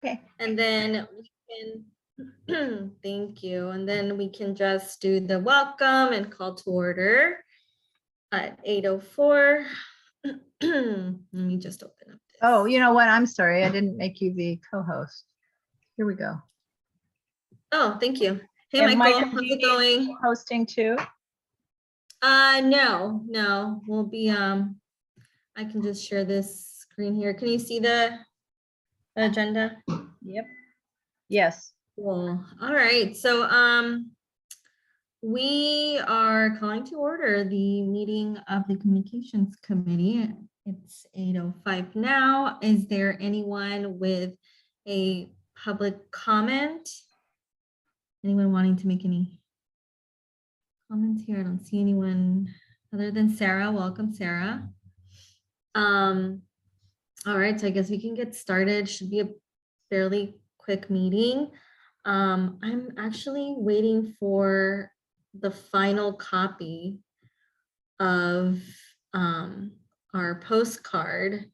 Okay. And then we can, thank you. And then we can just do the welcome and call to order at 8:04. Let me just open up this. Oh, you know what? I'm sorry. I didn't make you the co-host. Here we go. Oh, thank you. Hey, And Michael, Michael, how's do you it going? need hosting too? No, we'll be, I can just share this screen here. Can you see the agenda? Yep. Yes. Cool. All right. So, we are calling to order the meeting of the Communications Committee. It's 8:05 now. Is there anyone with a public comment? Anyone wanting to make any comments here? I don't see anyone other than Sarah. Welcome, Sarah. All right, so I guess we can get started. Should be a fairly quick meeting. I'm actually waiting for the final copy of our postcard,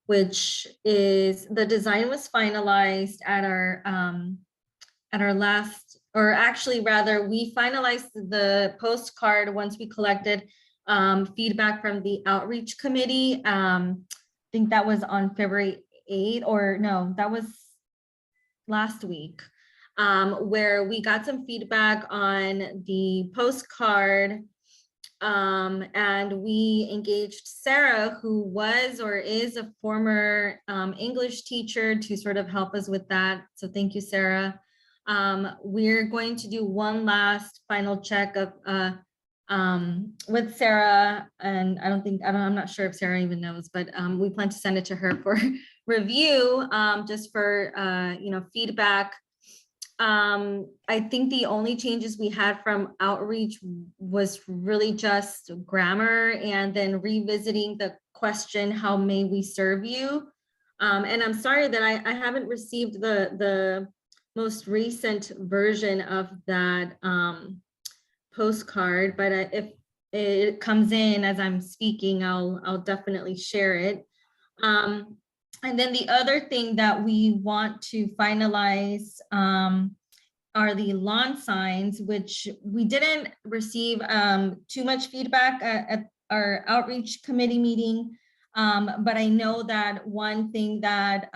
which is, the design was finalized at our last, or actually rather, we finalized the postcard once we collected feedback from the outreach committee. I think that was on February 8th, or no, that was last week, where we got some feedback on the postcard, and we engaged Sarah, who was or is a former English teacher, to sort of help us with that. So thank you, Sarah. We're going to do one last final check of with Sarah, and I'm not sure if Sarah even knows, but we plan to send it to her for review, just for feedback. I think the only changes we had from outreach was really just grammar, and then revisiting the question, how may we serve you? And I'm sorry that I haven't received the most recent version of that postcard, but if it comes in as I'm speaking, I'll definitely share it. And then the other thing that we want to finalize are the lawn signs, which we didn't receive too much feedback at our outreach committee meeting. But I know that one thing that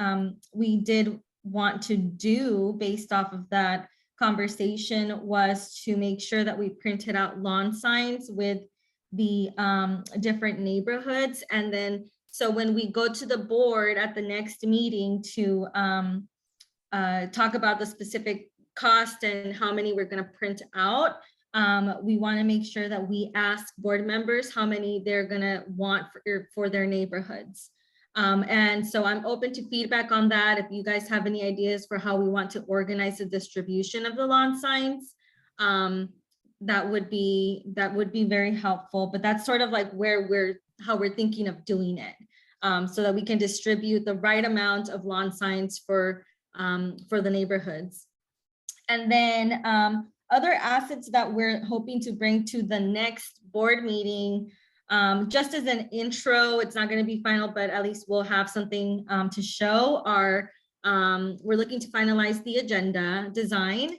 we did want to do based off of that conversation was to make sure that we printed out lawn signs with the different neighborhoods. And then, so when we go to the board at the next meeting to talk about the specific cost and how many we're going to print out, we want to make sure that we ask board members how many they're going to want for their neighborhoods. And so I'm open to feedback on that. If you guys have any ideas for how we want to organize the distribution of the lawn signs, that would be very helpful. But that's sort of like how we're thinking of doing it, so that we can distribute the right amount of lawn signs for the neighborhoods. And then other assets that we're hoping to bring to the next board meeting, just as an intro, it's not going to be final, but at least we'll have something to show. We're looking to finalize the agenda design,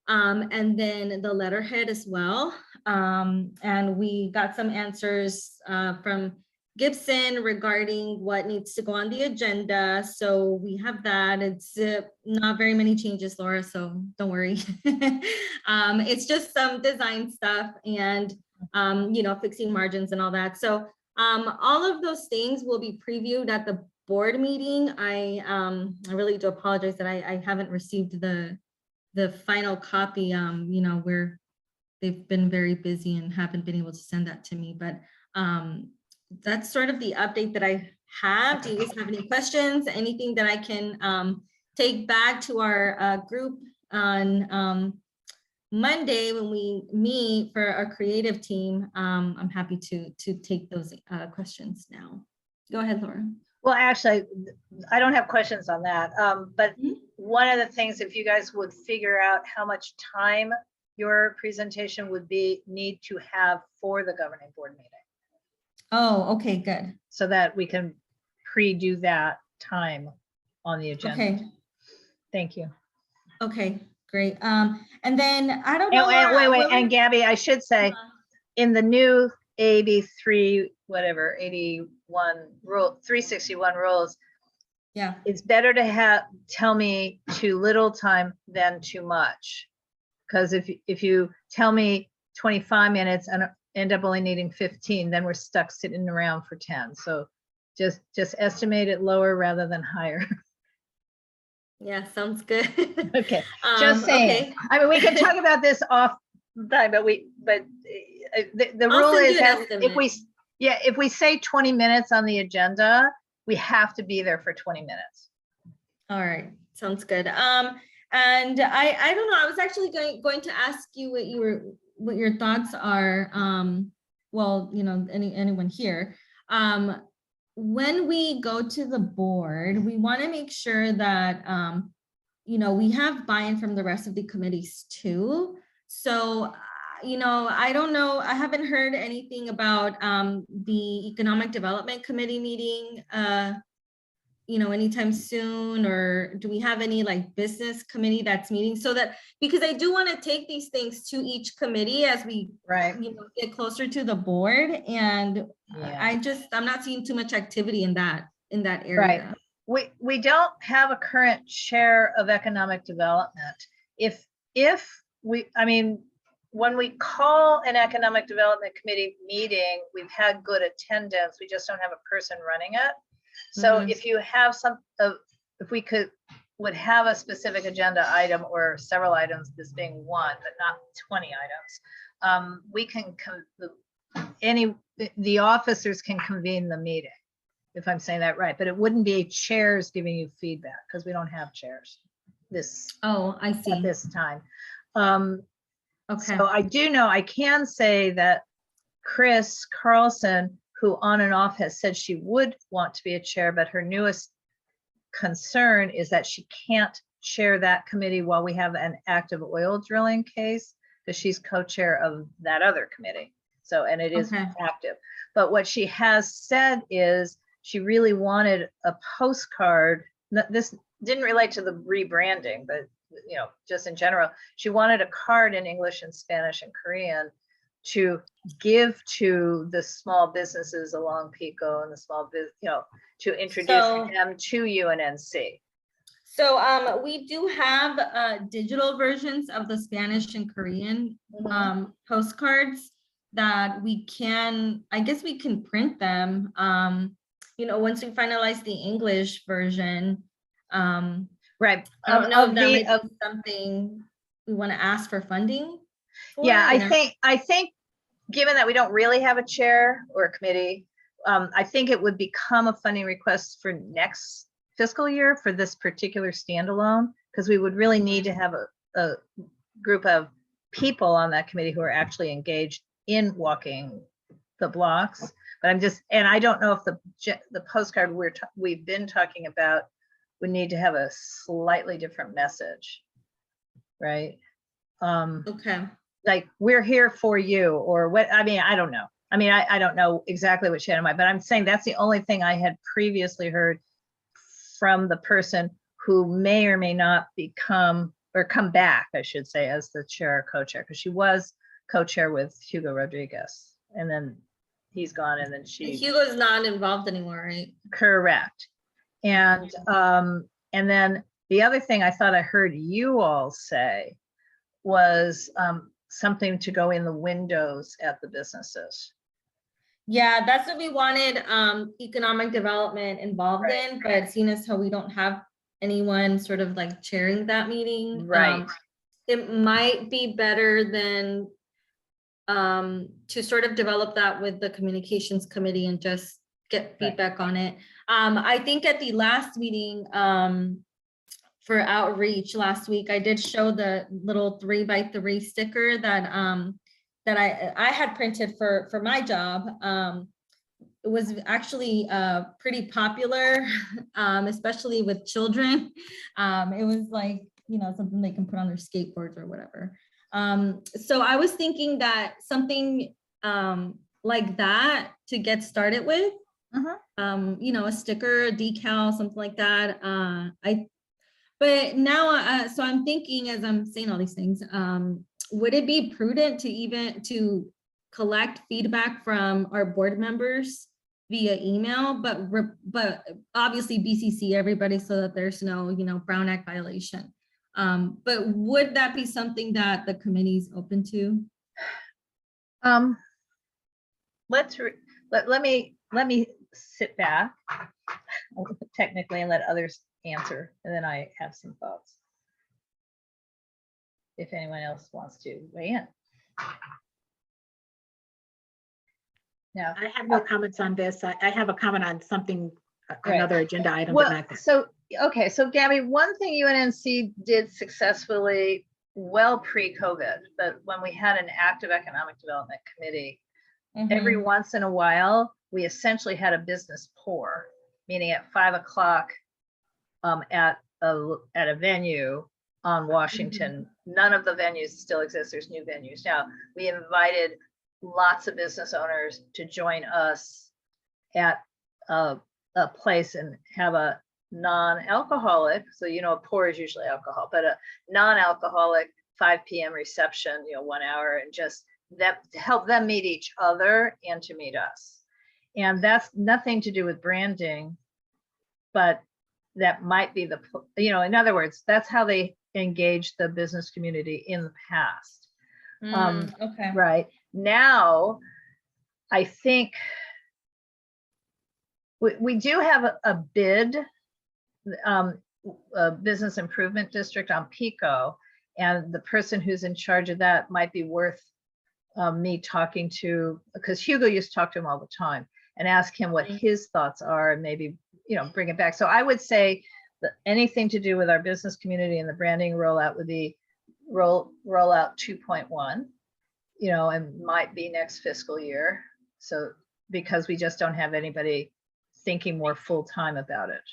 and then the letterhead as well. And we got some answers from Gibson regarding what needs to go on the agenda. So we have that. It's not very many changes, Laura, so don't worry. It's just some design stuff and fixing margins and all that. So all of those things will be previewed at the board meeting. I really do apologize that I haven't received the final copy, where they've been very busy and haven't been able to send that to me, but that's sort of the update that I have. Do you guys have any questions? Anything that I can take back to our group on Monday when we meet for our creative team? I'm happy to take those questions now. Go ahead, Laura. Well, actually, I don't have questions on that. But one of the things, if you guys would figure out how much time your presentation would need to have for the governing board meeting. Oh, okay, good. So that we can pre-do that time on the agenda. Okay. Thank you. Okay, great. And then I don't know. And wait, Laura, and Gabby, I should say, in the new AB3, whatever, 81 rule, 361 rules, yeah. it's better to tell me too little time than too much. Because if you tell me 25 minutes and end up only needing 15, then we're stuck sitting around for 10. So just estimate it lower rather than higher. Yeah, sounds good. Okay, just saying. Okay. I mean, we can talk about this off time, but the I'll rule send is you an that estimate. if we say 20 minutes on the agenda, we have to be there for 20 minutes. All right, sounds good. And I don't know, I was actually going to ask you what your thoughts are. Well, you know, anyone here. When we go to the board, we want to make sure that you know, we have buy-in from the rest of the committees too. So you know, I don't know, I haven't heard anything about the Economic Development Committee meeting you know, anytime soon, or do we have any like business committee that's meeting, so that, because I do want to take these things to each committee as we you know, get closer to the board. And Yeah. I'm not seeing too much activity in that area. Right. We don't have a current chair of economic development. If we, I mean, when we call an economic development committee meeting, we've had good attendance. We just don't have a person running it. So if you have if we would have a specific agenda item or several items, this being one, but not 20 items, we can, the officers can convene the meeting, if I'm saying that right, but it wouldn't be chairs giving you feedback because we don't have chairs I see. at this time. Okay. So I do know, I can say that Chris Carlson, who on and off has said she would want to be a chair, but her newest concern is that she can't chair that committee while we have an active oil drilling case, because she's co-chair of that other committee. So, and it is active. But what she has said is she really wanted a postcard. This didn't relate to the rebranding, but you know, just in general, she wanted a card in English and Spanish and Korean to give to the small businesses along Pico and the small business, you know, to introduce them to UNNC. So we do have digital versions of the Spanish and Korean postcards that we can, I guess we can print them, you know, once we finalize the English version. Right. I don't know if that might be something we want to ask for funding for. Yeah, I think given that we don't really have a chair or a committee, I think it would become a funding request for next fiscal year for this particular standalone, because we would really need to have a group of people on that committee who are actually engaged in walking the blocks. But and I don't know if the postcard we've been talking about would need to have a slightly different message, right? Okay. Like, we're here for you, or what, I mean, I don't know. I mean, I don't know exactly what she had in mind, but I'm saying that's the only thing I had previously heard from the person who may or may not become, or come back, I should say, as the chair or co-chair, because she was co-chair with Hugo Rodriguez, and then he's gone, and then Hugo's not involved anymore, right? Correct. And then the other thing I thought I heard you all say was something to go in the windows at the businesses. Yeah, that's what we wanted economic development involved in, but seeing as how we don't have anyone sort of like chairing that meeting, it might be better than to sort of develop that with the communications committee and just get feedback on it. I think at the last meeting for outreach last week, I did show the little 3x3 sticker that that I had printed for my job. It was actually pretty popular, especially with children. It was like, you know, something they can put on their skateboards or whatever. So I was thinking that something like that to get started with, you know, a sticker, a decal, something like that. But now, so I'm thinking as I'm saying all these things, would it be prudent to collect feedback from our board members via email, but obviously BCC everybody so that there's no, Brown Act violation. But would that be something that the committee's open to? Let me sit back technically and let others answer, and then I have some thoughts. If anyone else wants to weigh in. Now, I have no comments on this. I have a comment on something, Right. another agenda item. well, but not this. so okay, so Gabby, one thing UNNC did successfully, well pre-COVID, but when we had an active economic development committee, every once in a while, we essentially had a business pour, meaning at 5 o'clock at a venue on Washington. None of the venues still exist. There's new venues now. We invited lots of business owners to join us at a place and have a non-alcoholic. So, a pour is usually alcohol, but a non-alcoholic 5 p.m. reception, 1 hour, and just that to help them meet each other and to meet us. And that's nothing to do with branding, but that might be in other words, that's how they engage the business community in the past. Okay. Right now, I think we do have a bid, a business improvement district on Pico, and the person who's in charge of that might be worth me talking to, because Hugo used to talk to him all the time and ask him what his thoughts are, and maybe bring it back. So I would say that anything to do with our business community and the branding rollout would be rollout 2.1, and might be next fiscal year. So because we just don't have anybody thinking more full time about it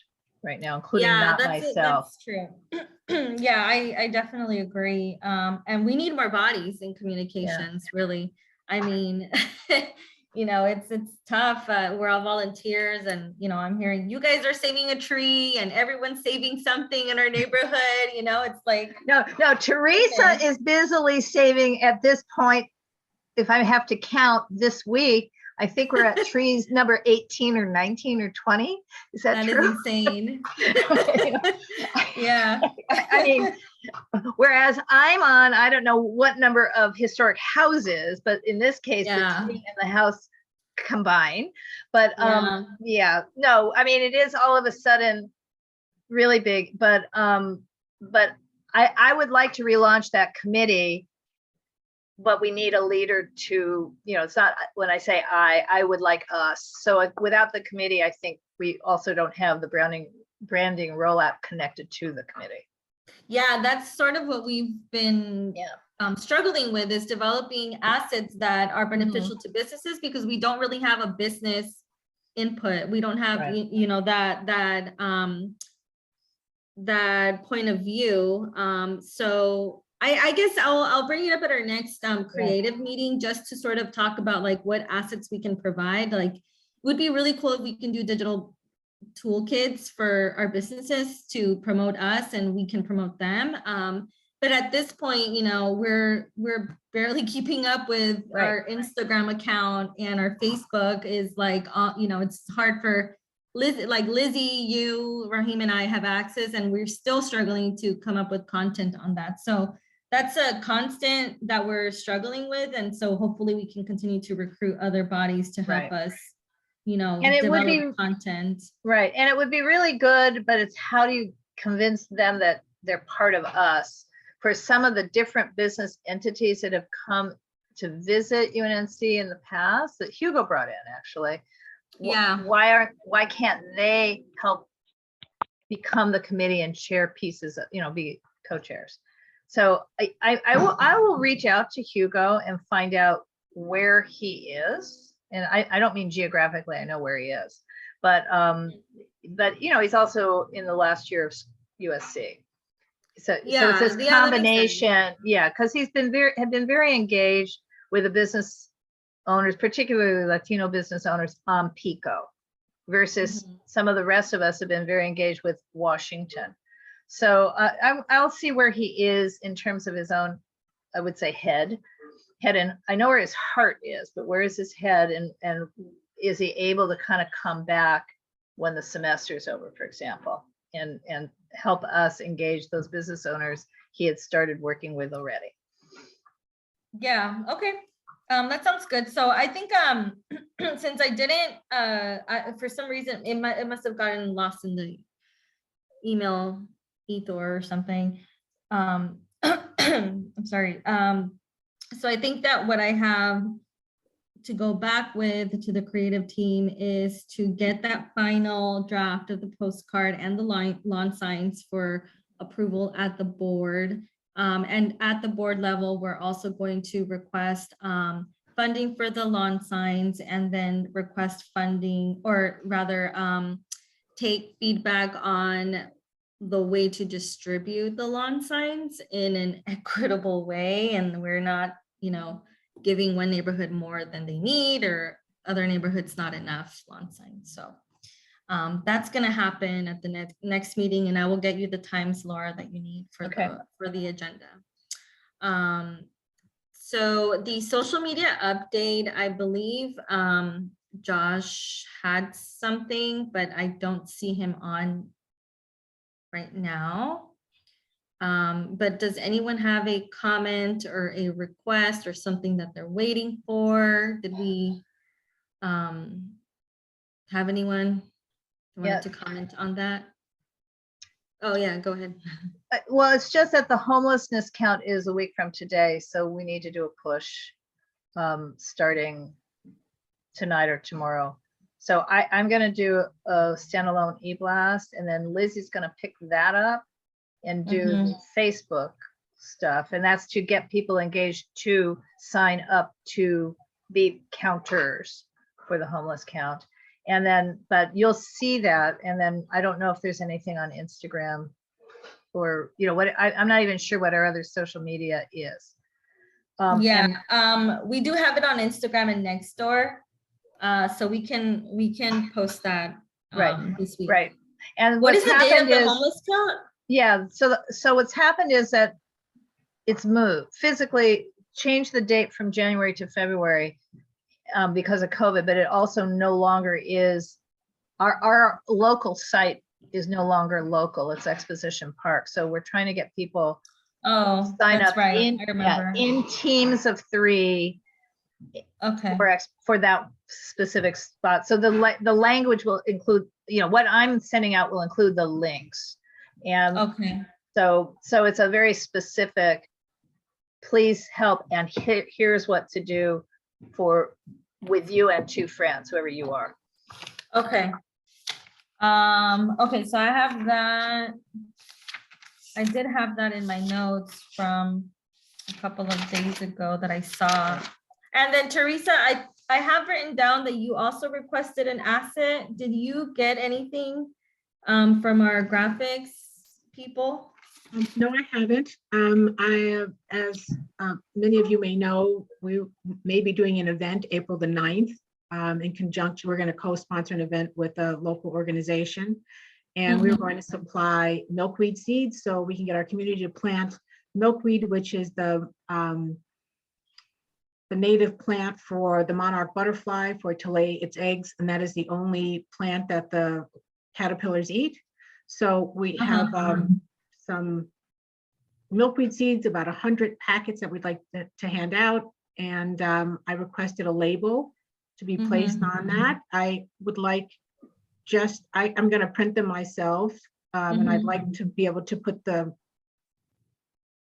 right now, including not myself. That's true. Yeah, I definitely agree. And we need more bodies in communications, really. I mean, it's tough. We're all volunteers, and I'm hearing you guys are saving a tree and everyone's saving something in our neighborhood. It's like no, Teresa is busily saving at this point. If I have to count this week, I think we're at trees number 18 or 19 or 20. Is that true? That is insane. Yeah. I mean, whereas I'm on, I don't know what number of historic houses, but in this case, the tree and the house combined. But no, I mean, it is all of a sudden really big, but I would like to relaunch that committee. But we need a leader to, it's not, when I say I would like us. So without the committee, I think we also don't have the branding rollout connected to the committee. Yeah, that's sort of what we've been struggling with, is developing assets that are beneficial to businesses, because we don't really have a business input. We don't have, that point of view. So I guess I'll bring it up at our next creative meeting, just to sort of talk about like what assets we can provide. Like, it would be really cool if we can do digital toolkits for our businesses to promote us, and we can promote them. But at this point, we're barely keeping up with our Instagram account, and our Facebook is like, it's hard for Lizzie, you, Raheem, and I have access, and we're still struggling to come up with content on that. So that's a constant that we're struggling with. And so hopefully we can continue to recruit other bodies to help us, and it develop would be content. Right. And it would be really good, but it's how do you convince them that they're part of us? For some of the different business entities that have come to visit UNNC in the past, that Hugo brought in, actually. Why can't they help become the committee and share pieces of, be co-chairs? So I will reach out to Hugo and find out where he is. And I don't mean geographically, I know where he is, but he's also in the last year of USC. So it's this combination, because he's been very engaged with the business owners, particularly Latino business owners on Pico, versus some of the rest of us have been very engaged with Washington. So I'll see where he is in terms of his own, I would say head, and I know where his heart is, but where is his head, and is he able to kind of come back when the semester is over, for example, and help us engage those business owners he had started working with already. Yeah, okay. That sounds good. So I think since I didn't for some reason it must have gotten lost in the email ether or something. I'm sorry. So I think that what I have to go back with to the creative team is to get that final draft of the postcard and the lawn signs for approval at the board. And at the board level, we're also going to request funding for the lawn signs, and then request funding, or rather take feedback on the way to distribute the lawn signs in an equitable way. And we're not, giving one neighborhood more than they need, or other neighborhoods not enough lawn signs. So that's going to happen at the next meeting, and I will get you the times, Laura, that you need for the agenda. So the social media update, I believe Josh had something, but I don't see him on right now. But does anyone have a comment or a request or something that they're waiting for? Did we have anyone who wanted to comment on that? Oh yeah, go ahead. Well, it's just that the homelessness count is a week from today, so we need to do a push starting tonight or tomorrow. So I'm going to do a standalone e-blast, and then Lizzie's going to pick that up and do Facebook stuff. And that's to get people engaged to sign up to be counters for the homeless count. And then, but you'll see that. And then I don't know if there's anything on Instagram or, I'm not even sure what our other social media is. We do have it on Instagram and Nextdoor. So we can post that this week. Right. And what is the date of the homeless count? Yeah, so what's happened is that it's moved, physically changed the date from January to February because of COVID, but it also no longer is, our local site is no longer local, it's Exposition Park. So we're trying to get people sign up in teams of 3 for that specific spot. So the language will include, what I'm sending out will include the links. And so it's a very specific, please help, and here's what to do with you and 2 friends, whoever you are. Okay. Okay, so I have that. I did have that in my notes from a couple of days ago that I saw. And then Teresa, I have written down that you also requested an asset. Did you get anything from our graphics people? No, I haven't. As many of you may know, we may be doing an event April the 9th. In conjunction, we're going to co-sponsor an event with a local organization. And we're going to supply milkweed seeds so we can get our community to plant milkweed, which is the native plant for the monarch butterfly, for it to lay its eggs. And that is the only plant that the caterpillars eat. So we have some milkweed seeds, about 100 packets that we'd like to hand out. And I requested a label to be placed on that. I would like I'm going to print them myself. And I'd like to be able to put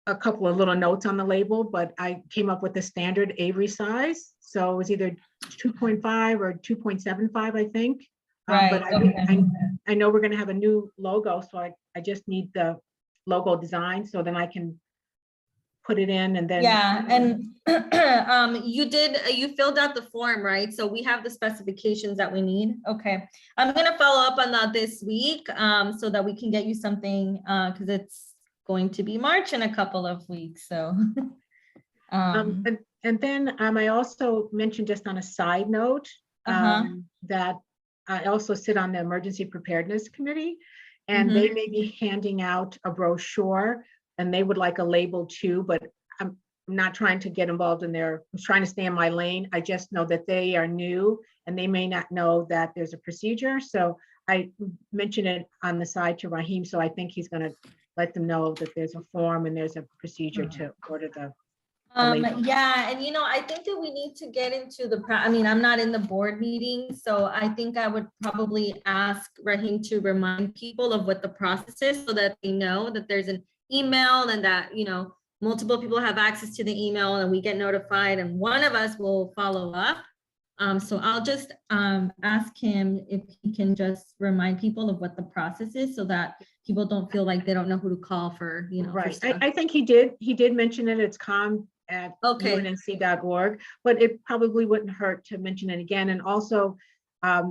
a couple of little notes on the label, but I came up with the standard Avery size. So it was either 2.5 or 2.75, I think. But I know we're going to have a new logo, so I just need the logo design so then I can put it in and then. Yeah, and you filled out the form, right? So we have the specifications that we need. Okay, I'm going to follow up on that this week so that we can get you something because it's going to be March in a couple of weeks. So. And then I also mentioned, just on a side note, that I also sit on the Emergency Preparedness Committee. and they may be handing out a brochure, and they would like a label too, but I'm not trying to get involved in I'm trying to stay in my lane. I just know that they are new and they may not know that there's a procedure. So I mentioned it on the side to Raheem, so I think he's gonna let them know that there's a form and there's a procedure to order the label. Yeah, and I think that we need to get into I mean, I'm not in the board meeting, so I think I would probably ask Raheem to remind people of what the process is so that they know that there's an email and that, multiple people have access to the email and we get notified and one of us will follow up. So I'll just ask him if he can just remind people of what the process is so that people don't feel like they don't know who to call for, for Right. stuff. I think he did mention it. It's at Okay. UNNC.org, but it probably wouldn't hurt to mention it again. And also,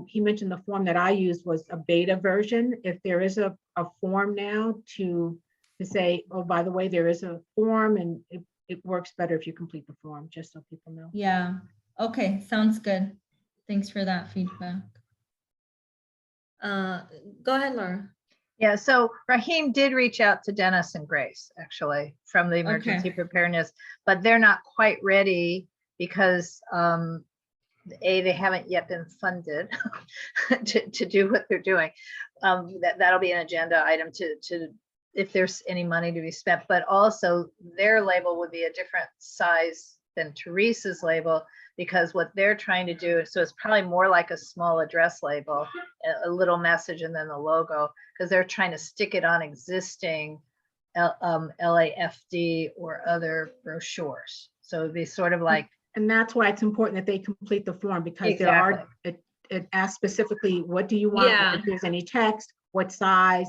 he mentioned the form that I used was a beta version. If there is a form now to say, oh, by the way, there is a form, and it works better if you complete the form, just so people know. Yeah. Okay. Sounds good. Thanks for that feedback. Go ahead, Laura. Yeah, so Raheem did reach out to Dennis and Grace, actually, from the emergency preparedness, but they're not quite ready because they haven't yet been funded to do what they're doing. That'll be an agenda item to if there's any money to be spent, but also their label would be a different size than Teresa's label, because what they're trying to do, so it's probably more like a small address label, a little message and then the logo, because they're trying to stick it on existing LAFD or other brochures. So it'd be sort of like. And that's why it's important that they complete the form, because Exactly. it asks specifically, what do you want? Yeah. If there's any text, what size,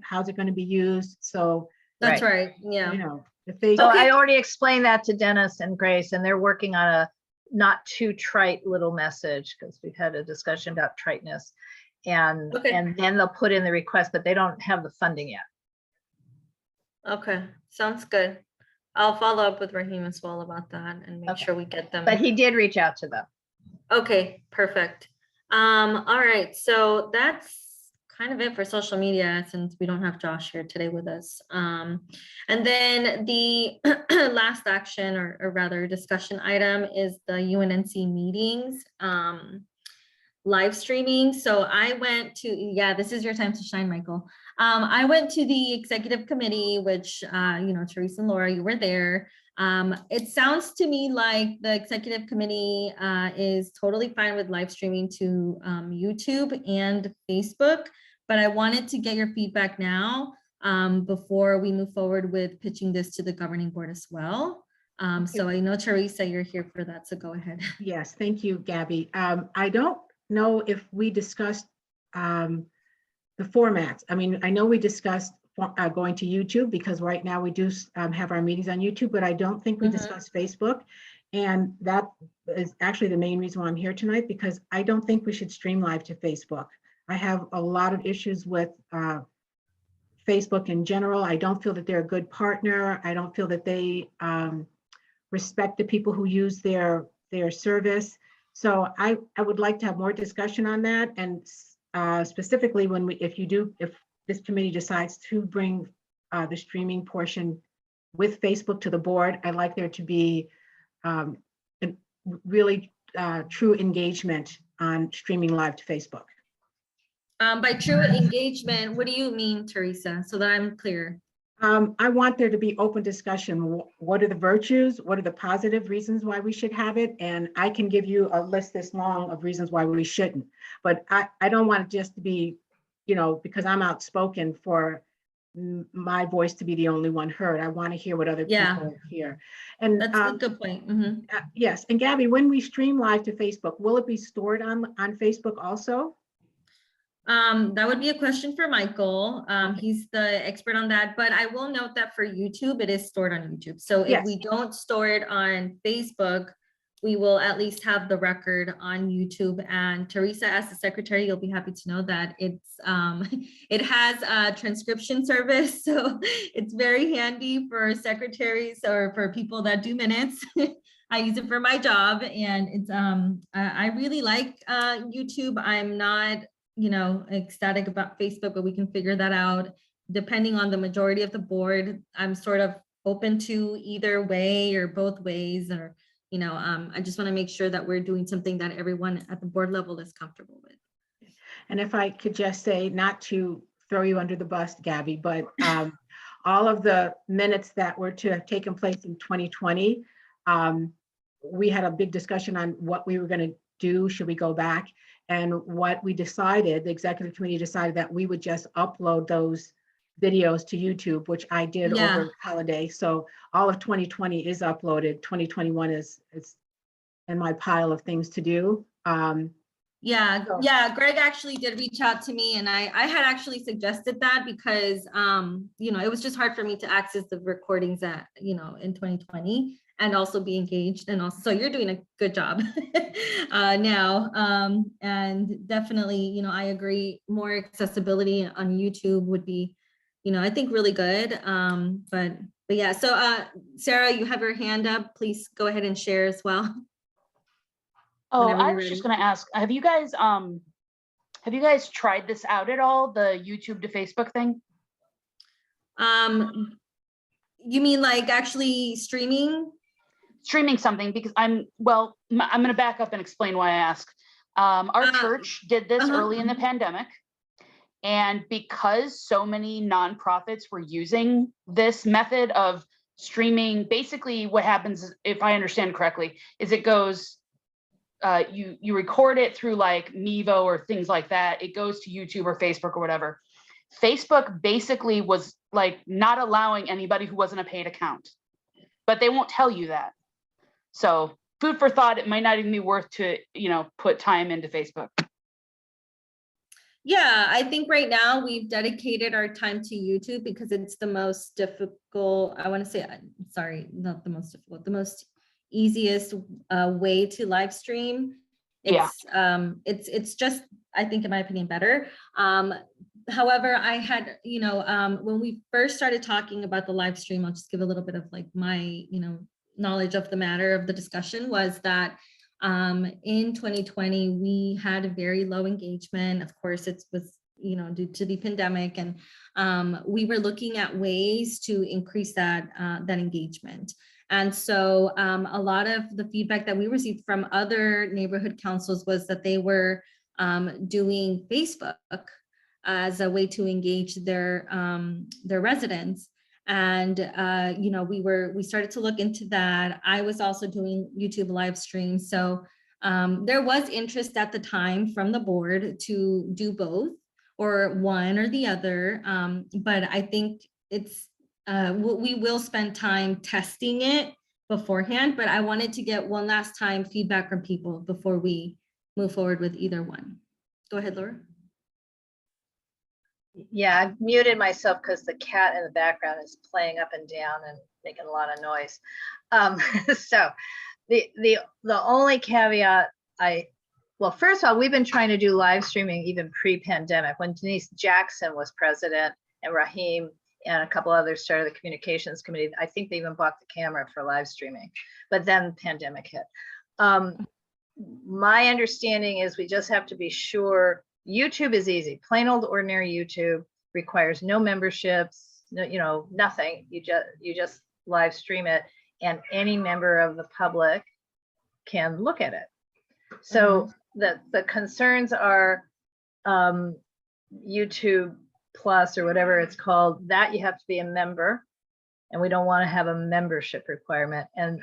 how's it going to be used? So That's right. Yeah. if they. So I already explained that to Dennis and Grace, and they're working on a not too trite little message, because we've had a discussion about triteness, and then they'll put in the request, but they don't have the funding yet. Okay, sounds good. I'll follow up with Raheem as well about that and make sure we get them. But he did reach out to them. Okay, perfect. All right, so that's kind of it for social media, since we don't have Josh here today with us. And then the last action, or rather discussion item, is the UNNC meetings live streaming. So I went to, this is your time to shine, Michael. I went to the executive committee, which, Teresa and Laura, you were there. It sounds to me like the executive committee is totally fine with live streaming to YouTube and Facebook, but I wanted to get your feedback now before we move forward with pitching this to the governing board as well. So I know, Teresa, you're here for that, so go ahead. Yes, thank you, Gabby. I don't know if we discussed the formats. I mean, I know we discussed going to YouTube, because right now we do have our meetings on YouTube, but I don't think we discussed Facebook. And that is actually the main reason why I'm here tonight, because I don't think we should stream live to Facebook. I have a lot of issues with Facebook in general. I don't feel that they're a good partner. I don't feel that they respect the people who use their service. So I would like to have more discussion on that. And specifically if this committee decides to bring the streaming portion with Facebook to the board, I'd like there to be really true engagement on streaming live to Facebook. By true engagement, what do you mean, Teresa? So that I'm clear. I want there to be open discussion. What are the virtues? What are the positive reasons why we should have it? And I can give you a list this long of reasons why we shouldn't. But I don't want it just to be, because I'm outspoken, for my voice to be the only one heard. I want to hear what other people hear. And that's a good point. Yes. And Gabby, when we stream live to Facebook, will it be stored on Facebook also? That would be a question for Michael. He's the expert on that, but I will note that for YouTube, it is stored on YouTube. So if we don't store it on Facebook, we will at least have the record on YouTube. And Teresa, as the secretary, you'll be happy to know that it has a transcription service. So it's very handy for secretaries or for people that do minutes. I use it for my job, and it's I really like YouTube. I'm not ecstatic about Facebook, but we can figure that out. Depending on the majority of the board, I'm sort of open to either way or both ways, or, I just want to make sure that we're doing something that everyone at the board level is comfortable with. And if I could just say, not to throw you under the bus, Gabby, but all of the minutes that were to have taken place in 2020, we had a big discussion on what we were going to do. Should we go back? And what we decided, the executive committee decided that we would just upload those videos to YouTube, which I did over holiday. So all of 2020 is uploaded. 2021 is in my pile of things to do. Yeah, Greg actually did reach out to me, and I had actually suggested that because it was just hard for me to access the recordings in 2020 and also be engaged, and also, so you're doing a good job now, and definitely, I agree, more accessibility on YouTube would be, I think, really good, but yeah. So Sarah, you have your hand up. Please go ahead and share as well. Oh, I was just going to ask, have you guys tried this out at all, the YouTube to Facebook thing? You mean like actually streaming Something? Because I'm going to back up and explain why I asked. Our church did this early in the pandemic. And because so many nonprofits were using this method of streaming, basically what happens, if I understand correctly, is it goes, you record it through like Mevo or things like that. It goes to YouTube or Facebook or whatever. Facebook basically was like not allowing anybody who wasn't a paid account, but they won't tell you that. So food for thought, it might not even be worth to, put time into Facebook. Yeah, I think right now we've dedicated our time to YouTube because it's the most difficult, I want to say, sorry, not the most difficult, the most easiest way to live stream. It's just, I think, in my opinion, better. However, I had, when we first started talking about the live stream, I'll just give a little bit of like my, knowledge of the matter of the discussion, was that in 2020, we had a very low engagement. Of course, it was, due to the pandemic, and we were looking at ways to increase that engagement. And so a lot of the feedback that we received from other neighborhood councils was that they were doing Facebook as a way to engage their residents. And we started to look into that. I was also doing YouTube live streams. So there was interest at the time from the board to do both, or one or the other. But I think we will spend time testing it beforehand, but I wanted to get one last time feedback from people before we move forward with either one. Go ahead, Laura. Yeah, I've muted myself because the cat in the background is playing up and down and making a lot of noise. So the only caveat well, first of all, we've been trying to do live streaming even pre-pandemic, when Denise Jackson was president and Raheem and a couple others started the communications committee. I think they even bought the camera for live streaming, but then the pandemic hit. My understanding is we just have to be sure. YouTube is easy. Plain old ordinary YouTube requires no memberships, no, nothing. You just live stream it, and any member of the public can look at it. So the concerns are YouTube Plus or whatever it's called, that you have to be a member, and we don't want to have a membership requirement. And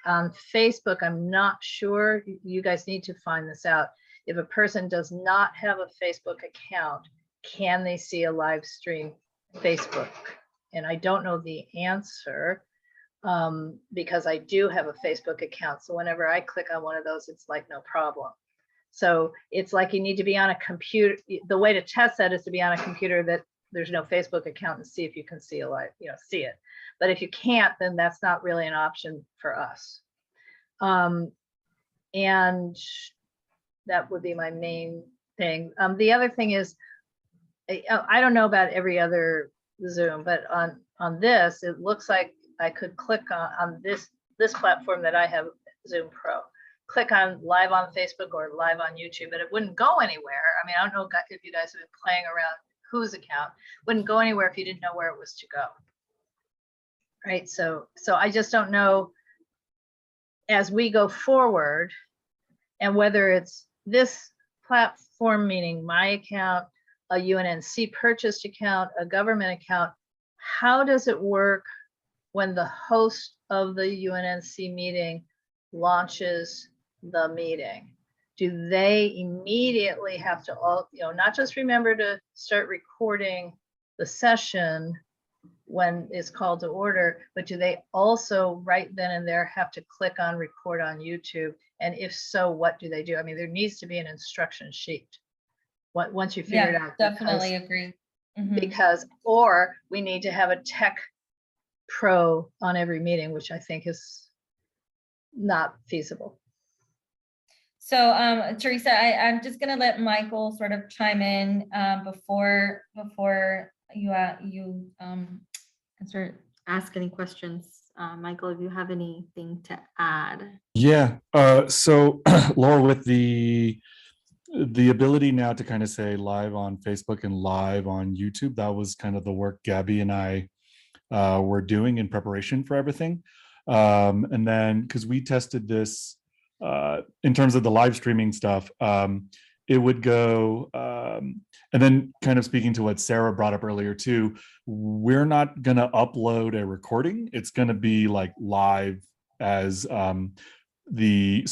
on Facebook, I'm not sure, you guys need to find this out. If a person does not have a Facebook account, can they see a live stream Facebook? And I don't know the answer because I do have a Facebook account. So whenever I click on one of those, it's like no problem. So it's like you need to be on a computer. The way to test that is to be on a computer that there's no Facebook account and see if you can see a live, see it. But if you can't, then that's not really an option for us. And that would be my main thing. The other thing is, I don't know about every other Zoom, but on this, it looks like I could click on this platform that I have, Zoom Pro, click on live on Facebook or live on YouTube, and it wouldn't go anywhere. I mean, I don't know if you guys have been playing around whose account, wouldn't go anywhere if you didn't know where it was to go. Right, so I just don't know as we go forward, and whether it's this platform, meaning my account, a UNNC purchased account, a government account, how does it work when the host of the UNNC meeting launches the meeting? Do they immediately have to all, not just remember to start recording the session when it's called to order, but do they also right then and there have to click on record on YouTube? And if so, what do they do? I mean, there needs to be an instruction sheet. Once you figure it out. Definitely agree. Because, or we need to have a tech pro on every meeting, which I think is not feasible. So Teresa, I'm just gonna let Michael sort of chime in before you ask any questions. Michael, if you have anything to add. Yeah. So Laura, with the ability now to kind of say live on Facebook and live on YouTube, that was kind of the work Gabby and I were doing in preparation for everything. And then because we tested this in terms of the live streaming stuff, it would go, and then kind of speaking to what Sarah brought up earlier too, we're not going to upload a recording. It's going to be like live as the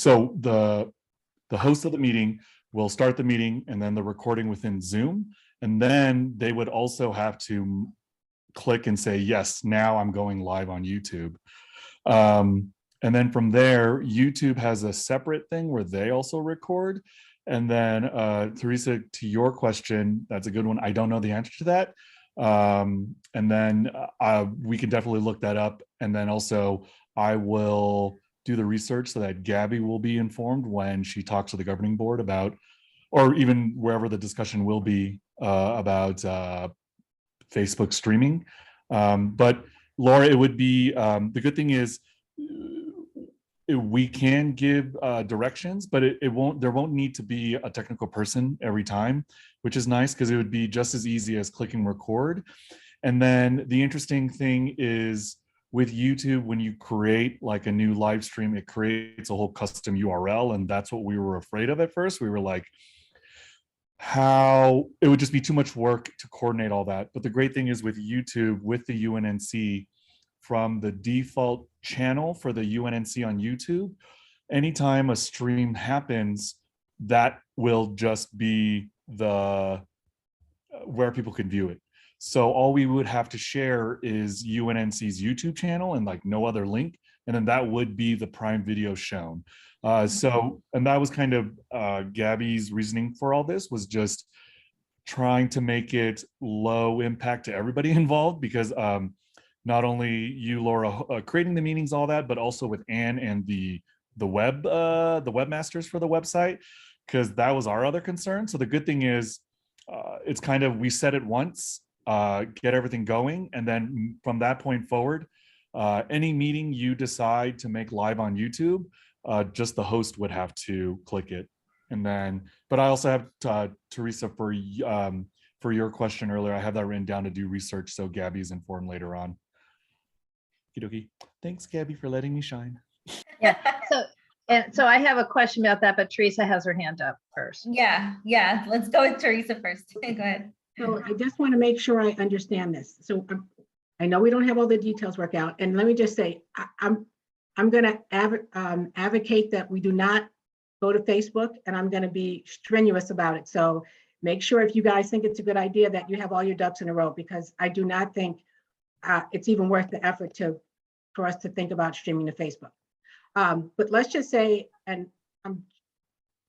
host of the meeting will start the meeting and then the recording within Zoom. And then they would also have to click and say, yes, now I'm going live on YouTube. And then from there, YouTube has a separate thing where they also record. And then Teresa, to your question, that's a good one. I don't know the answer to that. And then we can definitely look that up. And then also I will do the research so that Gabby will be informed when she talks to the governing board about, or even wherever the discussion will be about Facebook streaming. But Laura, it would be, the good thing is we can give directions, but there won't need to be a technical person every time, which is nice because it would be just as easy as clicking record. And then the interesting thing is with YouTube, when you create like a new live stream, it creates a whole custom URL. And that's what we were afraid of at first. We were like, how it would just be too much work to coordinate all that. But the great thing is with YouTube, with the UNNC, from the default channel for the UNNC on YouTube, anytime a stream happens, that will just be the where people can view it. So all we would have to share is UNNC's YouTube channel and like no other link. And then that would be the Prime video shown. And that was kind of Gabby's reasoning for all this, was just trying to make it low impact to everybody involved, because not only you, Laura, creating the meetings, all that, but also with Anne and the webmasters for the website, because that was our other concern. So the good thing is it's kind of, we said it once, get everything going. And then from that point forward, any meeting you decide to make live on YouTube, just the host would have to click it. And then, but I also have Teresa for your question earlier, I have that written down to do research, so Gabby's informed later on. Okey-dokey. Thanks, Gabby, for letting me shine. Yeah. So I have a question about that, but Teresa has her hand up first. Yeah. Let's go with Teresa first. Go ahead. So I just want to make sure I understand this. So I know we don't have all the details worked out, and let me just say, I'm going to advocate that we do not go to Facebook, and I'm going to be strenuous about it. So make sure, if you guys think it's a good idea, that you have all your ducks in a row, because I do not think it's even worth the effort for us to think about streaming to Facebook. But let's just say, and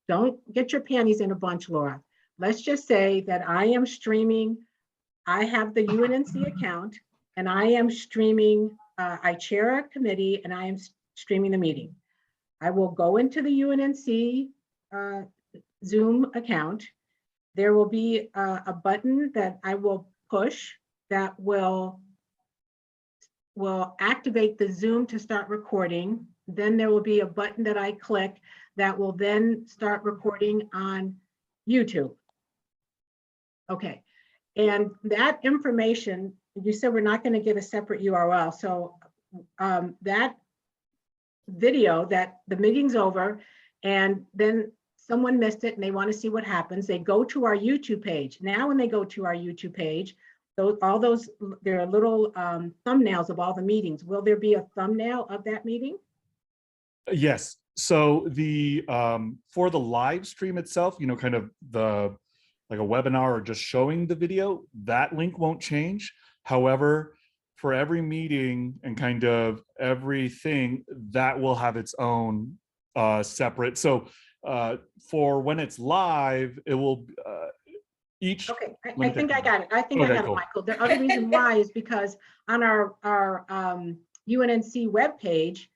don't get your panties in a bunch, Laura. Let's just say that I am streaming, I have the UNNC account, and I am streaming, I chair a committee, and I am streaming the meeting. I will go into the UNNC Zoom account. There will be a button that I will push that will activate the Zoom to start recording. then there will be a button that I click that will then start recording on YouTube. Okay, and that information, you said we're not going to get a separate URL. So that video, that the meeting's over, and then someone missed it and they want to see what happens, they go to our YouTube page. Now, when they go to our YouTube page, there are little thumbnails of all the meetings. Will there be a thumbnail of that meeting? Yes. So the for the live stream itself, you know, kind of the like a webinar or just showing the video, that link won't change. However, for every meeting and kind of everything, that will have its own separate. So for when it's live, it will each. Okay, I think I got it. I think I got it, Michael. The other reason why is because on our UNNC webpage,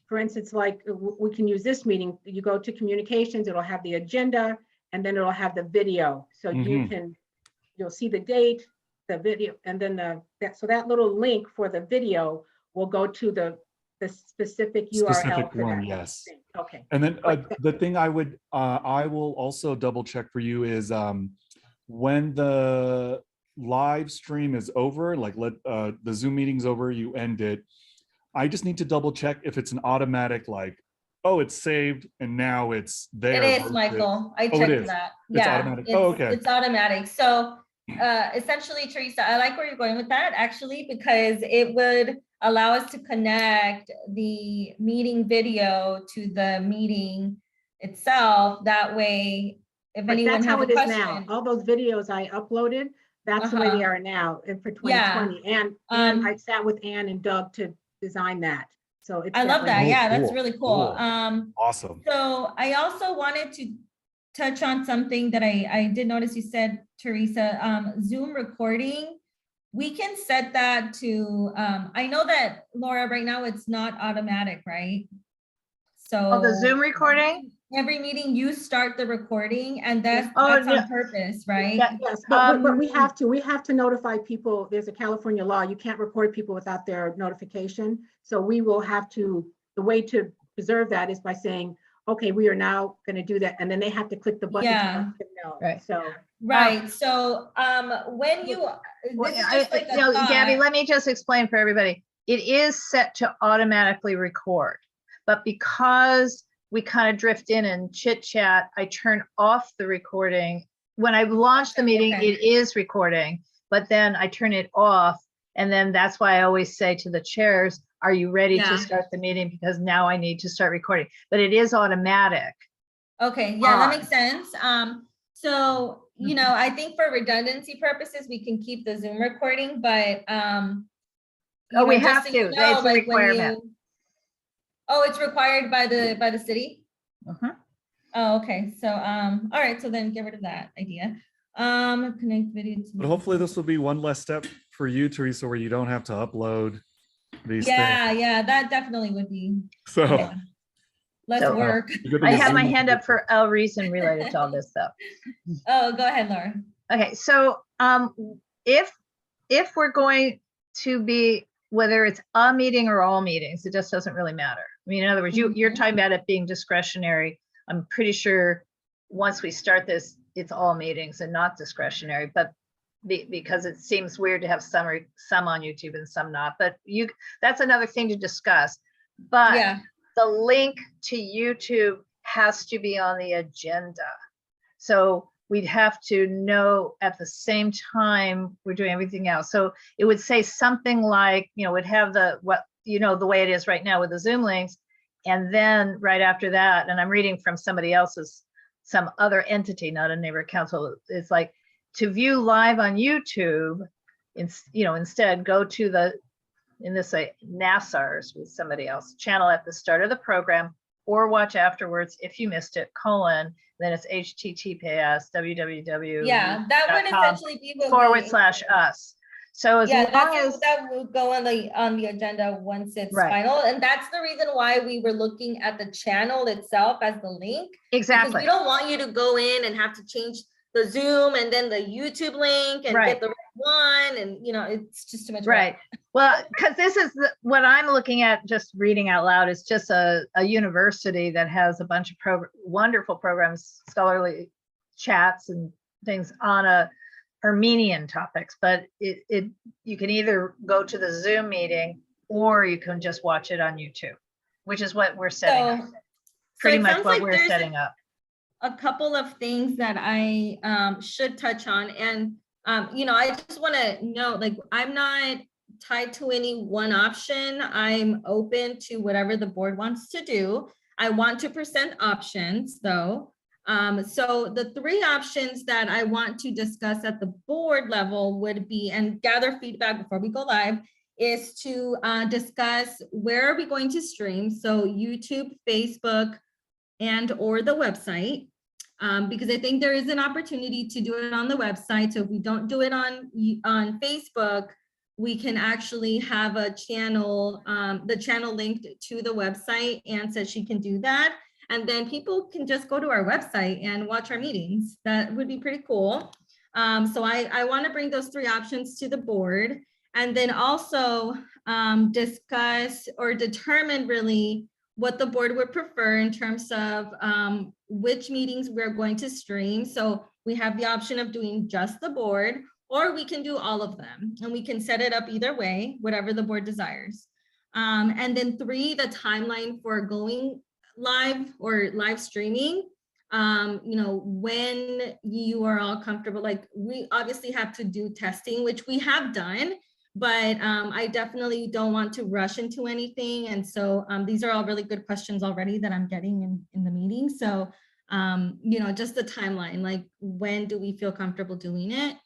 for instance, like we can use this meeting, you go to communications, it'll have the agenda, and then it'll have the video. So you'll see the date, the video, and then so that little link for the video will go to the specific URL. Specific one, yes. Thing. Okay. And then the thing I will also double check for you is when the live stream is over, like the Zoom meeting's over, you end it. I just need to double check if it's an automatic, like, oh, it's saved and now it's there. It is, Michael. I checked that. It's automatic. It's automatic. So essentially, Teresa, I like where you're going with that actually, because it would allow us to connect the meeting video to the meeting itself. That way, if anyone has a question. That's how it is now. All those videos I uploaded, that's the way they are now and for 2020. Yeah. And I sat with Ann and Doug to design that. So it's I love that. Oh, Yeah, that's cool. really cool. Awesome. So I also wanted to touch on something that I did notice you said, Teresa, Zoom recording. We can set that to, I know that, Laura, right now it's not automatic, right? So The Zoom recording? Every meeting you start the recording, and that's no. on purpose, right? Yes, but we have to notify people. There's a California law. You can't record people without their notification. So we will have to, the way to preserve that is by saying, okay, we are now going to do that. And then they have to click the button. Yeah. To let them know. Right. So. Right. So when you, Gabby, let me just explain for everybody. It is set to automatically record, but because we kind of drift in and chit chat, I turn off the recording. When I launch the meeting, it is recording, but then I turn it off. And then that's why I always say to the chairs, are you ready to start the meeting? Because now I need to start recording, but it is automatic. Okay, yeah, that makes sense. So, you know, I think for redundancy purposes, we can keep the Zoom recording, but we have to, it's a requirement. Oh, it's required by the city? Uh-huh. Oh, okay. So, all right. So then get rid of that idea. Connect video to. But hopefully this will be one less step for you, Teresa, where you don't have to upload these things. Yeah, that definitely would be. So less work. I have my hand up for a reason related to all this stuff. Oh, go ahead, Laura. Okay, so if we're going to be, whether it's a meeting or all meetings, it just doesn't really matter. I mean, in other words, you're talking about it being discretionary. I'm pretty sure once we start this, it's all meetings and not discretionary, but because it seems weird to have some on YouTube and some not, but that's another thing to discuss. But the link to YouTube has to be on the agenda. So we'd have to know at the same time we're doing everything else. So it would say something like, would have the way it is right now with the Zoom links. And then right after that, and I'm reading from somebody else's, some other entity, not a neighbor council, it's like to view live on YouTube, instead go to in this way, NASAR's with somebody else, channel at the start of the program or watch afterwards if you missed it, then it's https www. Yeah, that would essentially be /us. So as long as that will go on the agenda once it's final, and that's the reason why we were looking at the channel itself as the link. Exactly. Because we don't want you to go in and have to change the Zoom and then the YouTube link and get the one, and it's just too much. Right. Well, because this is what I'm looking at, just reading out loud, is just a university that has a bunch of wonderful programs, scholarly chats and things on Armenian topics, but you can either go to the Zoom meeting or you can just watch it on YouTube, which is what we're setting up. Pretty it much sounds what like we're there's setting up. a couple of things that I should touch on. And, I just want to note, like, I'm not tied to any one option. I'm open to whatever the board wants to do. I want to present options, though. So the three options that I want to discuss at the board level would be, and gather feedback before we go live, is to discuss where are we going to stream. So YouTube, Facebook, and or the website. Because I think there is an opportunity to do it on the website. So if we don't do it on Facebook, we can actually have a channel, the channel linked to the website, and said she can do that. And then people can just go to our website and watch our meetings. That would be pretty cool. So I want to bring those three options to the board, and then also discuss or determine really what the board would prefer in terms of which meetings we're going to stream. So we have the option of doing just the board, or we can do all of them, and we can set it up either way, whatever the board desires. And then three, the timeline for going live or live streaming. When you are all comfortable, like, we obviously have to do testing, which we have done, but I definitely don't want to rush into anything. And so these are all really good questions already that I'm getting in the meeting. So, just the timeline, like, when do we feel comfortable doing it?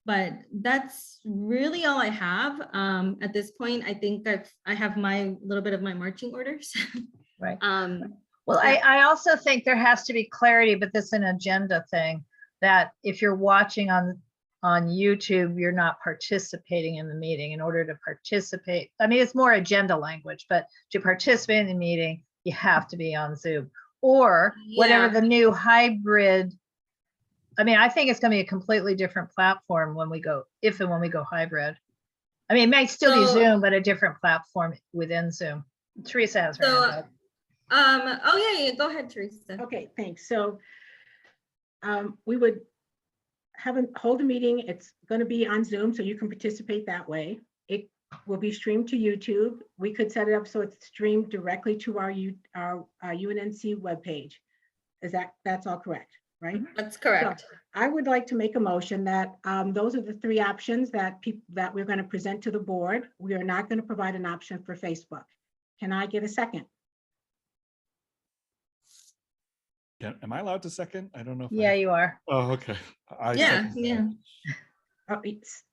But that's really all I have at this point. I think I have my little bit of my marching orders. Right. Well, I also think there has to be clarity, but this is an agenda thing, that if you're watching on YouTube, you're not participating in the meeting. In order to participate, I mean, it's more agenda language, but to participate in the meeting, you have to be on Zoom or whatever the new hybrid. I mean, I think it's going to be a completely different platform when we go hybrid. I mean, it might still be Zoom, but a different platform within Zoom. Teresa has her hand up. Oh yeah, go ahead, Teresa. Okay, thanks. So we would hold a meeting. It's going to be on Zoom, so you can participate that way. It will be streamed to YouTube. We could set it up so it's streamed directly to our UNNC webpage. That's all correct, right? That's correct. So I would like to make a motion that those are the three options that we're going to present to the board. We are not going to provide an option for Facebook. Can I get a second? Yeah, am I allowed to second? I don't know. Yeah, you are. Oh, okay. Yeah.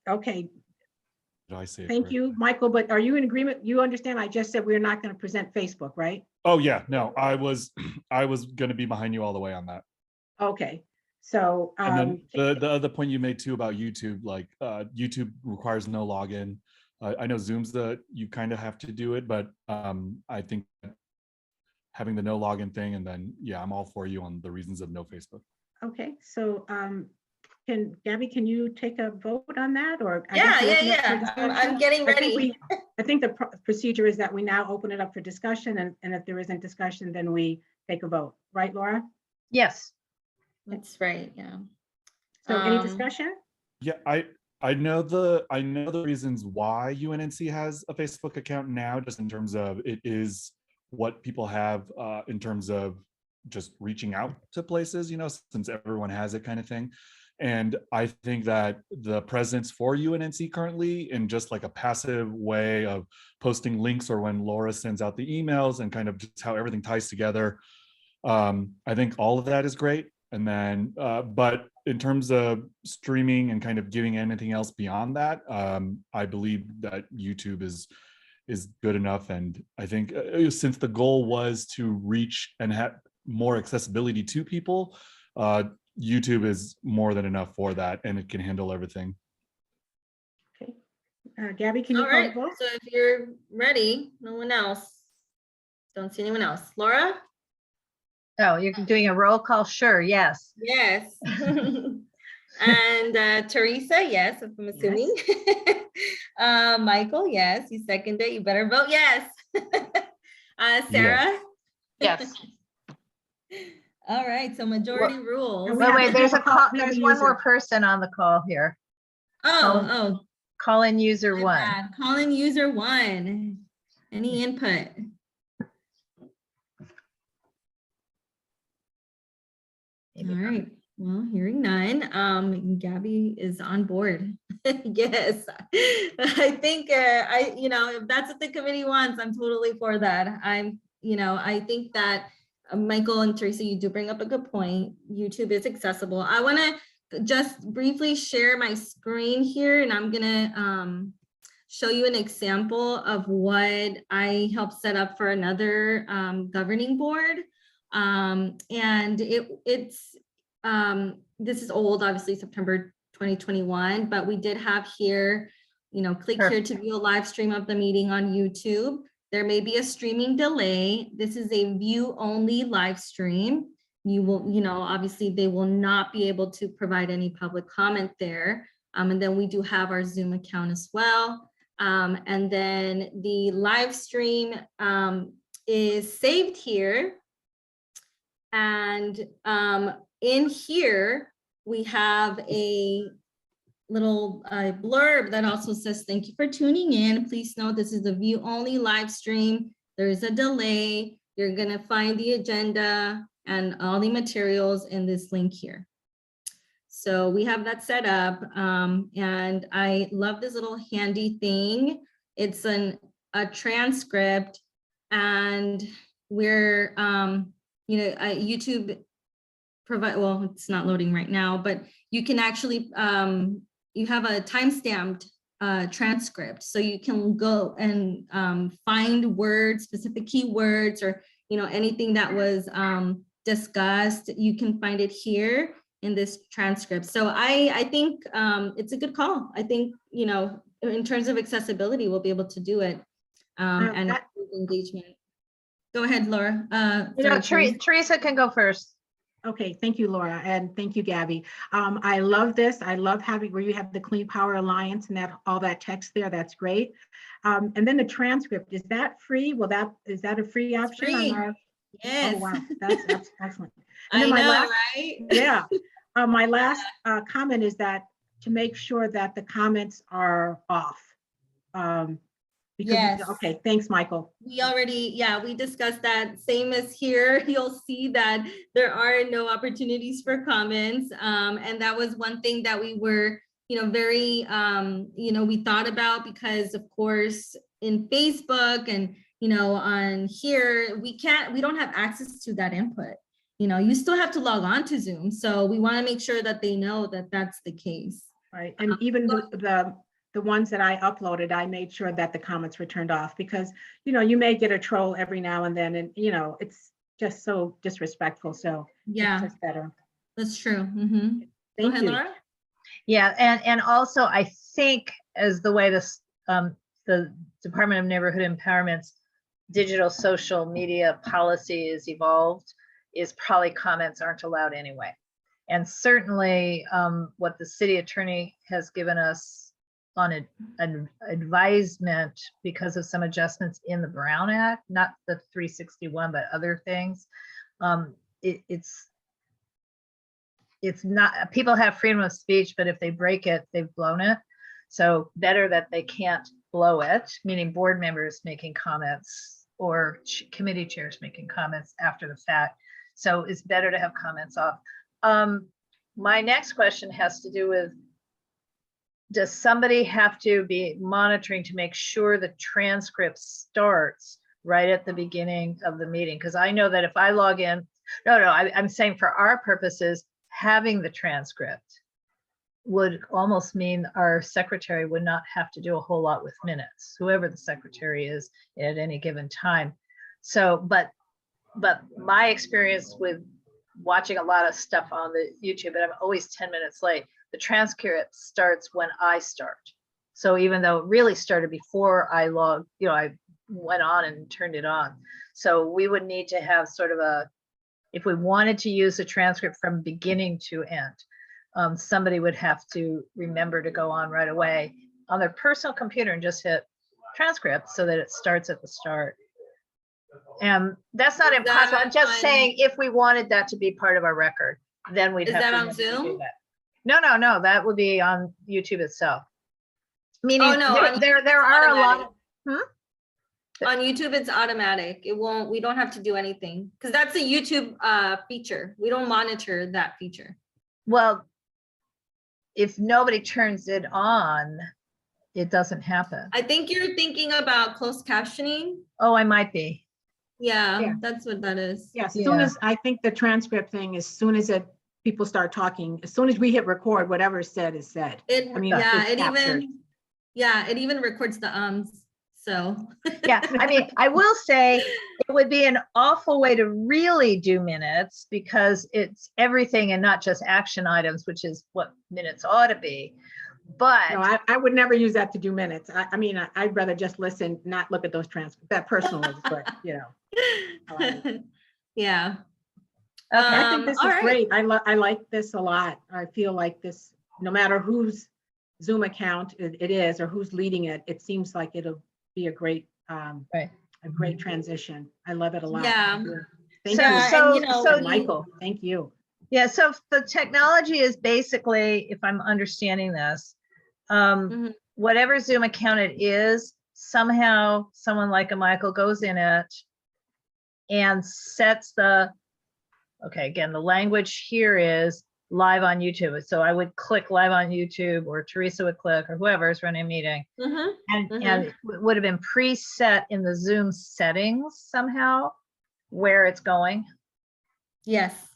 Okay. Did I say it Thank correct? you, Michael. But are you in agreement? You understand? I just said we're not going to present Facebook, right? Oh yeah, no, I was going to be behind you all the way on that. Okay. So And then the other point you made too about YouTube, like YouTube requires no login. I know Zoom's you kind of have to do it, but I think having the no login thing, and then yeah, I'm all for you on the reasons of no Facebook. okay. So Gabby, can you take a vote on that, or? Yeah. I'm getting ready. I think the procedure is that we now open it up for discussion, and if there isn't discussion, then we take a vote. Right, Laura? Yes. That's right. Yeah. So any discussion? Yeah, I know the reasons why UNNC has a Facebook account now, just in terms of it is what people have in terms of just reaching out to places, since everyone has it, kind of thing. And I think that the presence for UNNC currently, in just like a passive way of posting links, or when Laura sends out the emails, and kind of just how everything ties together, I think all of that is great. And then, but in terms of streaming and kind of giving anything else beyond that, I believe that YouTube is good enough. And I think since the goal was to reach and have more accessibility to people, YouTube is more than enough for that, and it can handle everything. Okay. Gabby, can you All right. call the vote? So if you're ready, no one else. Don't see anyone else. Laura? Oh, you're doing a roll call? Sure, yes. Yes. And Teresa, yes, if I'm assuming. Michael, yes, you seconded it. You better vote yes. Sarah? Yes. All right, so majority rules. we Wait, have wait, to there's do a a call- call, we have a there's one more user. person on the call here. Oh, Call in user my one. bad. Calling user one. Any input? All right, well, hearing none, Gabby is on board. Yes, I think, if that's what the committee wants, I'm totally for that. I think that Michael and Teresa, you do bring up a good point. YouTube is accessible. I want to just briefly share my screen here, and I'm gonna show you an example of what I helped set up for another governing board. And this is old, obviously September 2021, but we did have here, click here to view a live stream of the meeting on YouTube. There may be a streaming delay. This is a view only live stream. You will, obviously they will not be able to provide any public comment there. And then we do have our Zoom account as well. And then the live stream is saved here. And in here, we have a little blurb that also says, thank you for tuning in. Please note this is a view only live stream. There is a delay. You're gonna find the agenda and all the materials in this link here. So we have that set up, and I love this little handy thing. It's a transcript, and we're, YouTube provide, well, it's not loading right now, but you can actually, you have a time-stamped transcript. So you can go and find words, specific keywords, or, anything that was discussed, you can find it here in this transcript. So I think it's a good call. I think, in terms of accessibility, we'll be able to do it and engagement. Go ahead, Laura. Sorry, Teresa can go first. Okay, thank you, Laura, and thank you, Gabby. I love this. I love having where you have the Clean Power Alliance and all that text there. That's great. And then the transcript, is that free? Is that a free option? Free. Yes. Oh, wow, that's excellent. I know, last, right? Yeah. My last comment is that to make sure that the comments are off. Yes. Okay, thanks, Michael. We discussed that. Same as here, you'll see that there are no opportunities for comments. And that was one thing that we were, very, we thought about, because of course in Facebook and, on here, we don't have access to that input. You still have to log on to Zoom. So we want to make sure that they know that that's the case. Right, and even the ones that I uploaded, I made sure that the comments were turned off, because, you may get a troll every now and then, and, it's just so disrespectful. So yeah, it's just better. That's true. Mm-hmm. Thank you. Laura? Yeah, and also I think as the way this the Department of Neighborhood Empowerment's digital social media policy is evolved, is probably comments aren't allowed anyway. And certainly what the city attorney has given us on an advisement, because of some adjustments in the Brown Act, not the 361, but other things. It's not, people have freedom of speech, but if they break it, they've blown it. So better that they can't blow it, meaning board members making comments or committee chairs making comments after the fact. So it's better to have comments off. My next question has to do with, does somebody have to be monitoring to make sure the transcript starts right at the beginning of the meeting? Because I know that if I log in, I'm saying for our purposes, having the transcript would almost mean our secretary would not have to do a whole lot with minutes, whoever the secretary is at any given time. So, but my experience with watching a lot of stuff on the YouTube, and I'm always 10 minutes late, the transcript starts when I start. So even though it really started before I logged, I went on and turned it on. So we would need to have sort of if we wanted to use the transcript from beginning to end, somebody would have to remember to go on right away on their personal computer and just hit transcript so that it starts at the start. And that's not Is that impossible. I'm just on- saying if we wanted that to be part of our record, then we'd Is have that to on remember to do Zoom? that. No, that would be on YouTube itself. Meaning Oh, no, on there YouTube are it's a lot of, On YouTube, it's automatic. We don't have to do anything because that's a YouTube feature. We don't monitor that feature. well, if nobody turns it on, it doesn't happen. I think you're thinking about closed captioning. Oh, I might be. Yeah, Yeah. that's what that is. Yeah, as soon Yeah. as, I think the transcript thing, as soon as people start talking, as soon as we hit record, whatever is said is said. It, I mean, yeah, it's it captured. it even records the ums. So Yeah, I mean, I will say it would be an awful way to really do minutes because it's everything and not just action items, which is what minutes ought to be. But No, I would never use that to do minutes. I mean, I'd rather just listen, not look at those transcripts, that personally, but yeah. okay, I think this all is right. great. I like this a lot. I feel like this, no matter whose Zoom account it is or who's leading it, it seems like it'll be a great, Right. a great transition. I love it a lot. Yeah. Thank So- you. Yeah, and, you know, And Michael, thank you. yeah, so the technology is basically, if I'm understanding this, Mhm. whatever Zoom account it is, somehow someone like a Michael goes in it and sets okay, again, the language here is live on YouTube. So I would click live on YouTube, or Teresa would click, or whoever is running a meeting. Mhm. And it would have been preset in the Zoom settings somehow where it's going. Yes.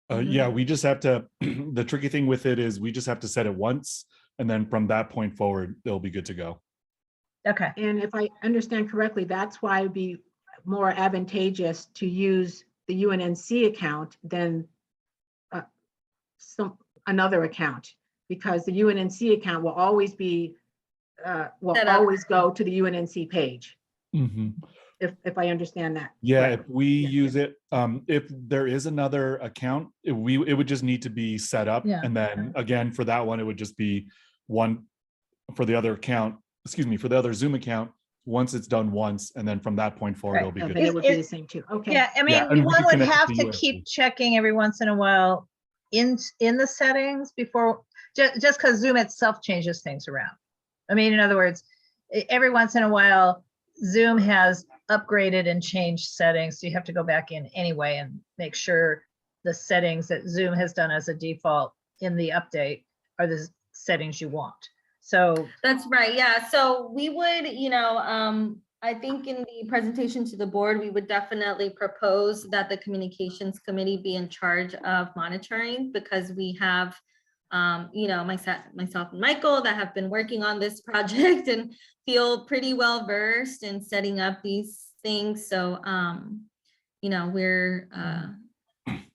Yeah, we just have to, the tricky thing with it is we just have to set it once, and then from that point forward, it'll be good to go. Okay, And if I understand correctly, that's why it'd be more advantageous to use the UNNC account than another account, because the UNNC account will always be, will Set up. always go to the UNNC page, Mhm. if I understand that. Yeah, correctly. if we use it, if there is another account, it would just need to be set up. Yeah. And then again, for that one, it would just be one for the other account, excuse me, for the other Zoom account, once it's done once, and then from that point forward, Right. it'll be So good. then Is it would be it- the same too. Okay. yeah, I mean, Yeah, and we one can would connect have to to USB. keep checking every once in a while in the settings before, just because Zoom itself changes things around. I mean, in other words, every once in a while, Zoom has upgraded and changed settings. So you have to go back in anyway and make sure the settings that Zoom has done as a default in the update are the settings you want. So, That's right. Yeah. So we would, I think in the presentation to the board, we would definitely propose that the communications committee be in charge of monitoring, because we have, myself and Michael that have been working on this project and feel pretty well versed in setting up these things. So, we're,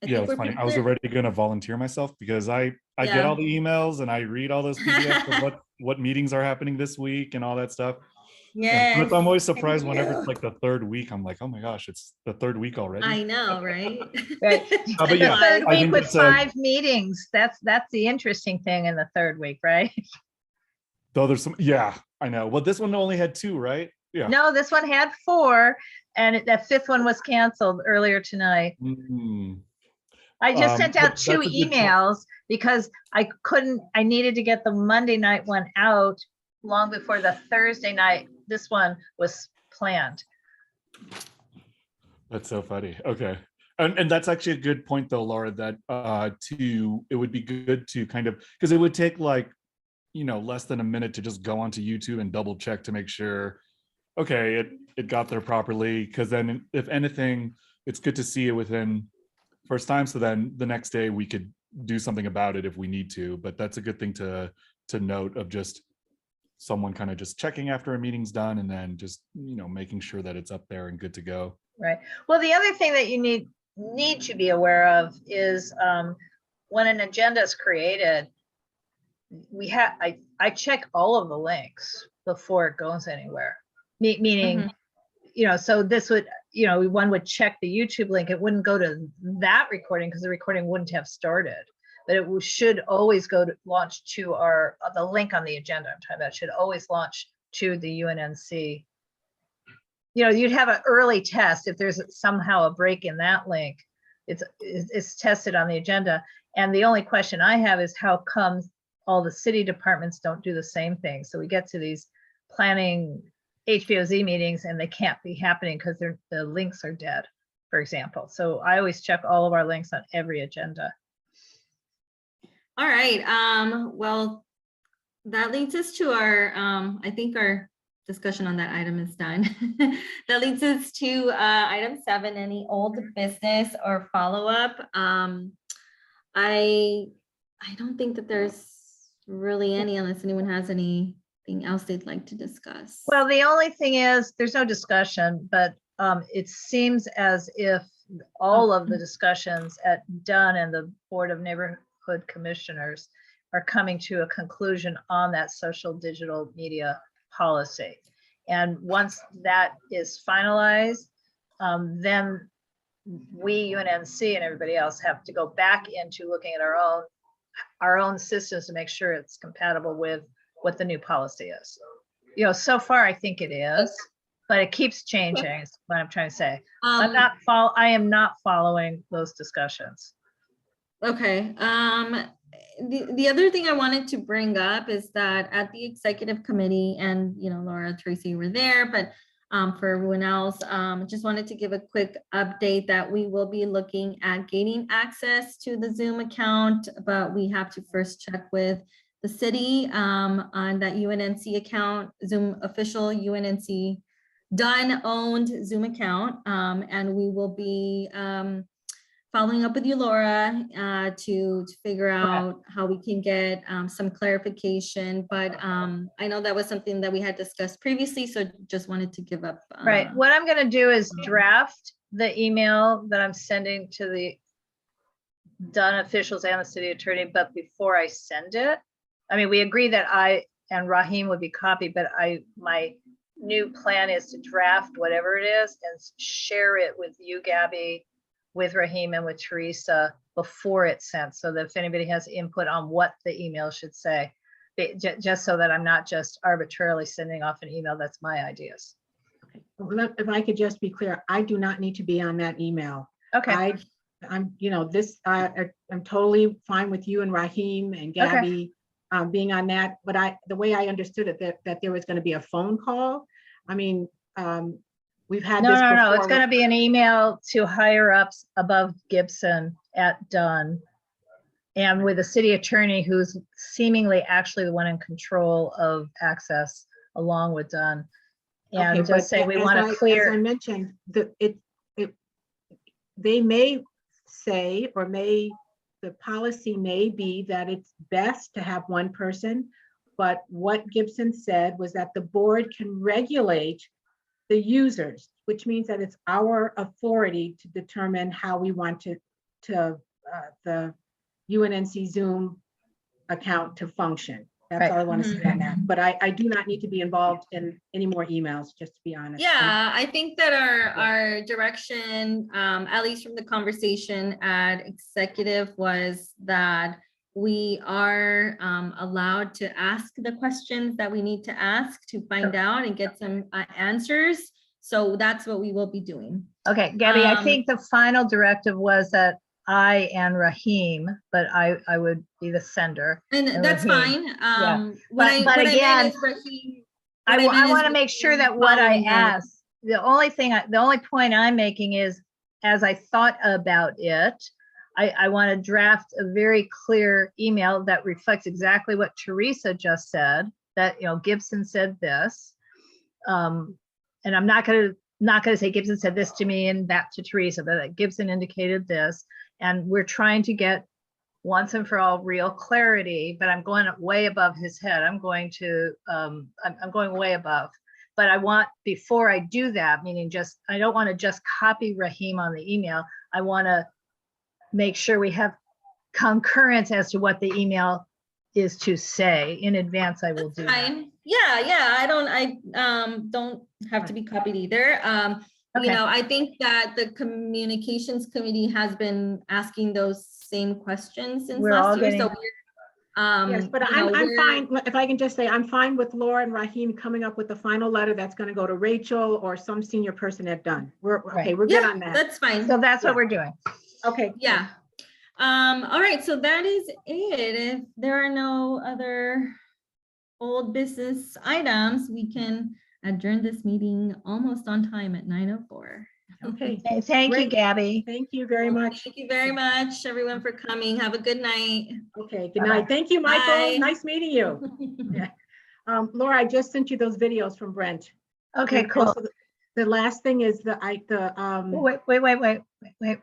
Yeah, it's funny. I was already going to volunteer myself because I get Yeah. all the emails and I read all those PDFs of what meetings are happening this week and all that stuff. Yeah. But I'm always surprised whenever it's like the third week. I'm like, oh my gosh, it's the third week already. I know, right? right. But The yeah, third I week think with it's 5 meetings, that's the interesting thing in the third week, right? though there's some, yeah, I know. Well, this one only had 2, right? Yeah. No, this one had 4, and that 5th one was canceled earlier tonight. Mm. I just sent But out 2 that's a good point. emails because I needed to get the Monday night one out long before the Thursday night. This one was planned. That's so funny. Okay. And that's actually a good point though, Laura, that it would be good to kind of, because it would take like, less than a minute to just go onto YouTube and double check to make sure, okay, it got there properly. Because then if anything, it's good to see it within first time. So then the next day we could do something about it if we need to. But that's a good thing to note, of just someone kind of just checking after a meeting's done and then just, making sure that it's up there and good to go. Right. Well, the other thing that you need to be aware of is when an agenda is created, I check all of the links before it goes anywhere. Meaning, so this would, one would check the YouTube link. It wouldn't go to that recording because the recording wouldn't have started. But it should always launch to the link on the agenda I'm talking about should always launch to the UNNC. You'd have an early test if there's somehow a break in that link. It's tested on the agenda. And the only question I have is how come all the city departments don't do the same thing? So we get to these planning HBOZ meetings and they can't be happening because the links are dead, for example. So I always check all of our links on every agenda. All right. Well, that leads us to our, I think our discussion on that item is done. That leads us to item 7, any old business or follow-up. I don't think that there's really any, unless anyone has anything else they'd like to discuss. Well, the only thing is there's no discussion, but it seems as if all of the discussions at Dunn and the Board of Neighborhood Commissioners are coming to a conclusion on that social digital media policy. And once that is finalized, then we, UNNC and everybody else have to go back into looking at our own systems to make sure it's compatible with what the new policy is. So far I think it is, but it keeps changing is what I'm trying to say. I am not following those discussions. Okay. The other thing I wanted to bring up is that at the executive committee, and Laura, Tracy were there, but for everyone else, just wanted to give a quick update that we will be looking at gaining access to the Zoom account, but we have to first check with the city on that UNNC account, Zoom official UNNC Dunn owned Zoom account, and we will be following up with you, Laura, to figure out how we can get some clarification. But I know that was something that we had discussed previously, so just wanted to give up. Right. What I'm going to do is draft the email that I'm sending to the Dunn officials and the city attorney, but before I send it, we agree that I and Raheem would be copied, but my new plan is to draft whatever it is and share it with you, Gabby, with Raheem and with Teresa before it's sent, so that if anybody has input on what the email should say, just so that I'm not just arbitrarily sending off an email that's my ideas. If I could just be clear, I do not need to be on that email. Okay. I'm totally fine with you and Raheem and Gabby being on that, but the way I understood it, that there was going to be a phone call. We've had this before. No. It's going to be an email to higher ups above Gibson at Dunn, and with the city attorney, who's seemingly actually the one in control of access, along with Dunn. And Okay, just say we want to clear. As I mentioned, they may say, or the policy may be that it's best to have one person, but what Gibson said was that the board can regulate the users, which means that it's our authority to determine how we want the UNNC Zoom account to function. That's all I want to say on that. But I do not need to be involved in any more emails, just to be honest. Yeah, I think that our direction, at least from the conversation at executive, was that we are allowed to ask the questions that we need to ask to find out and get some answers. So that's what we will be doing. Okay, Gabby, I think the final directive was that I and Raheem, but I would be the sender. And that's Raheem. fine. But again, I want to make sure that what I ask, the only point I'm making is, as I thought about it, I want to draft a very clear email that reflects exactly what Teresa just said, that, Gibson said this. And I'm not going to say Gibson said this to me and that to Teresa, but that Gibson indicated this. And we're trying to get once and for all real clarity, but I'm going way above his head. I'm going way above. But I want, before I do that, meaning I don't want to just copy Raheem on the email. I want to make sure we have concurrence as to what the email is to say. In advance, I will do that. Yeah, I don't have to be copied either. You Okay. know, I think that the communications committee has been asking those same questions since We're all last year, getting- so we're, Yes, but you know, I'm we're- fine, if I can just say, I'm fine with Laura and Raheem coming up with the final letter that's gonna go to Rachel or some senior person at Dunn. We're, okay, Right. we're good Yeah, on that. that's fine. So that's what Yeah. we're doing. Okay. Yeah. All right, so that is it. If there are no other old business items, we can adjourn this meeting almost on time at 9:04. Okay, Thank you, Great. Gabby. thank you very much. Thank you very much, everyone, for coming. Have a good night. Okay, good Bye-bye. night. Thank you, Michael. Bye. Nice meeting you. Yeah. Laura, I just sent you those videos from Brent. Okay, And cool. also The last thing is Wait.